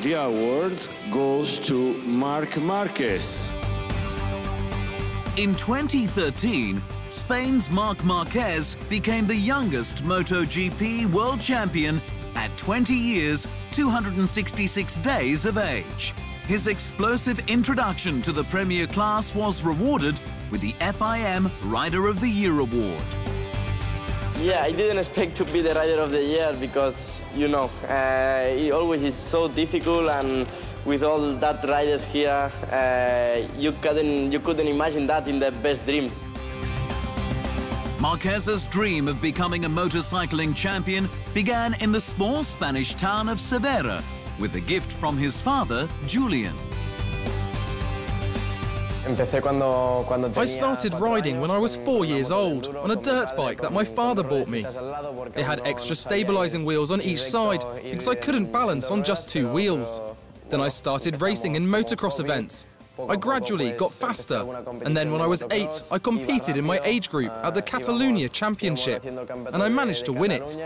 The award goes to Marc Marquez. In 2013, Spain's Marc Marquez became the youngest MotoGP world champion at 20 years, 266 days of age. His explosive introduction to the Premier class was rewarded with the FIM Rider of the Year award. Yeah, I didn't expect to be the Rider of the Year because, you know, it always is so difficult, and with all that riders here, you couldn't imagine that in their best dreams. Marquez's dream of becoming a motorcycling champion began in the small Spanish town of Cervera with a gift from his father, Julian. I started riding when I was 4 years old on a dirt bike that my father bought me. It had extra stabilizing wheels on each side because I couldn't balance on just 2 wheels. Then I started racing in motocross events. I gradually got faster, and then when I was 8, I competed in my age group at the Catalunya Championship, and I managed to win it.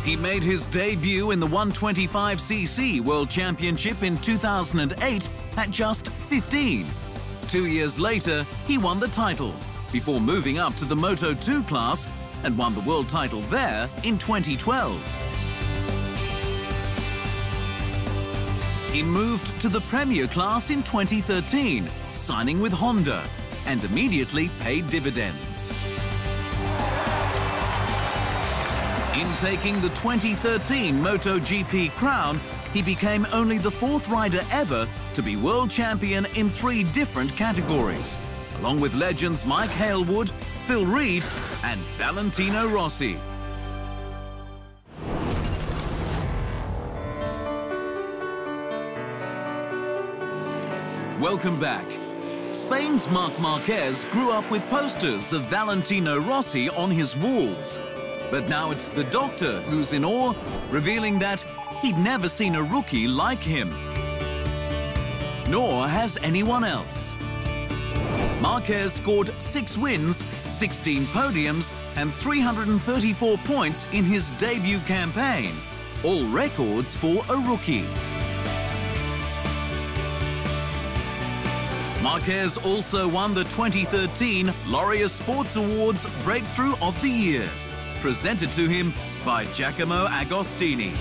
He made his debut in the 125cc World Championship in 2008 at just 15. 2 years later, he won the title, before moving up to the Moto2 class and won the world title there in 2012. He moved to the Premier class in 2013, signing with Honda, and immediately paid dividends. In taking the 2013 MotoGP crown, he became only the 4th rider ever to be world champion in 3 different categories, along with legends Mike Hailwood, Phil Reed, and Valentino Rossi. Welcome back. Spain's Marc Marquez grew up with posters of Valentino Rossi on his walls. But now it's the doctor who's in awe, revealing that he'd never seen a rookie like him. Nor has anyone else. Marquez scored 6 wins, 16 podiums, and 334 points in his debut campaign, all records for a rookie. Marquez also won the 2013 Laureus Sports Awards Breakthrough of the Year, presented to him by Giacomo Agostini.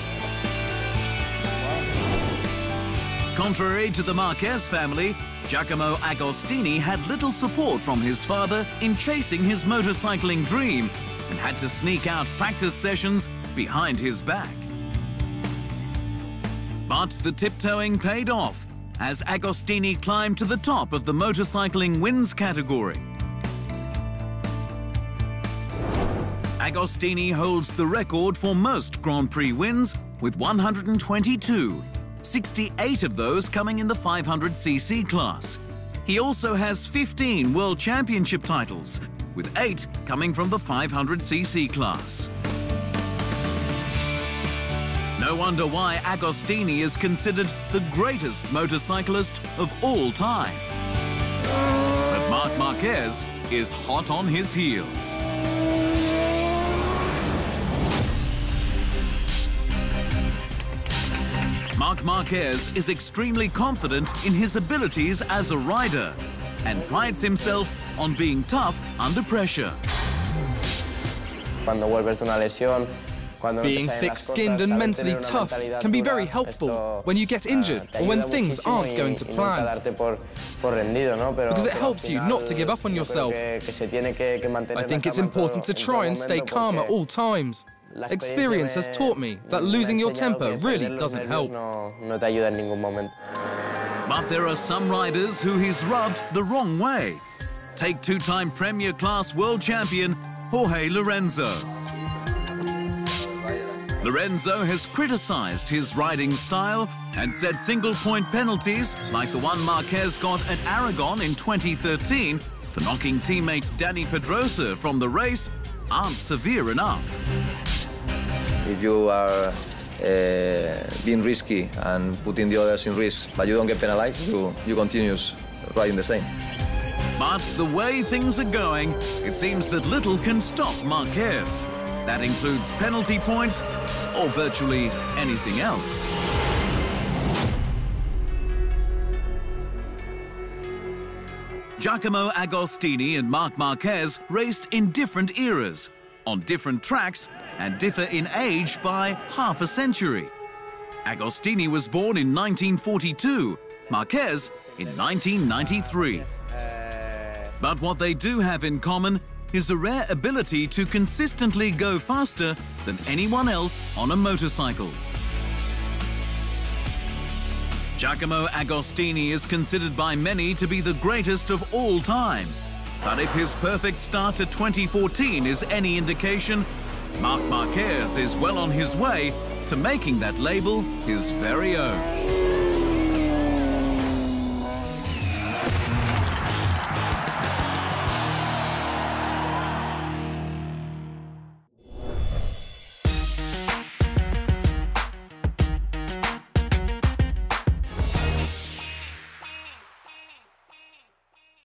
Contrary to the Marquez family, Giacomo Agostini had little support from his father in chasing his motorcycling dream and had to sneak out practice sessions behind his back. But the tiptoeing paid off as Agostini climbed to the top of the motorcycling wins category. Agostini holds the record for most Grand Prix wins with 122, 68 of those coming in the 500cc class. He also has 15 World Championship titles, with 8 coming from the 500cc class. No wonder why Agostini is considered the greatest motorcyclist of all time. But Marc Marquez is hot on his heels. Marc Marquez is extremely confident in his abilities as a rider and prides himself on being tough under pressure. Being thick-skinned and mentally tough can be very helpful when you get injured or when things aren't going to plan, because it helps you not to give up on yourself. I think it's important to try and stay calm at all times. Experience has taught me that losing your temper really doesn't help. But there are some riders who he's rubbed the wrong way. Take 2-time Premier Class World Champion Jorge Lorenzo. Lorenzo has criticized his riding style and said single-point penalties, like the one Marquez got at Aragon in 2013 for knocking teammate Dani Pedrosa from the race, aren't severe enough. If you are being risky and putting the others in risk, but you don't get penalized, you continue riding the same. But the way things are going, it seems that little can stop Marquez. That includes penalty points or virtually anything else. Giacomo Agostini and Marc Marquez raced in different eras, on different tracks, and differ in age by half a century. Agostini was born in 1942, Marquez in 1993. But what they do have in common is a rare ability to consistently go faster than anyone else on a motorcycle. Giacomo Agostini is considered by many to be the greatest of all time. But if his perfect start to 2014 is any indication, Marc Marquez is well on his way to making that label his very own.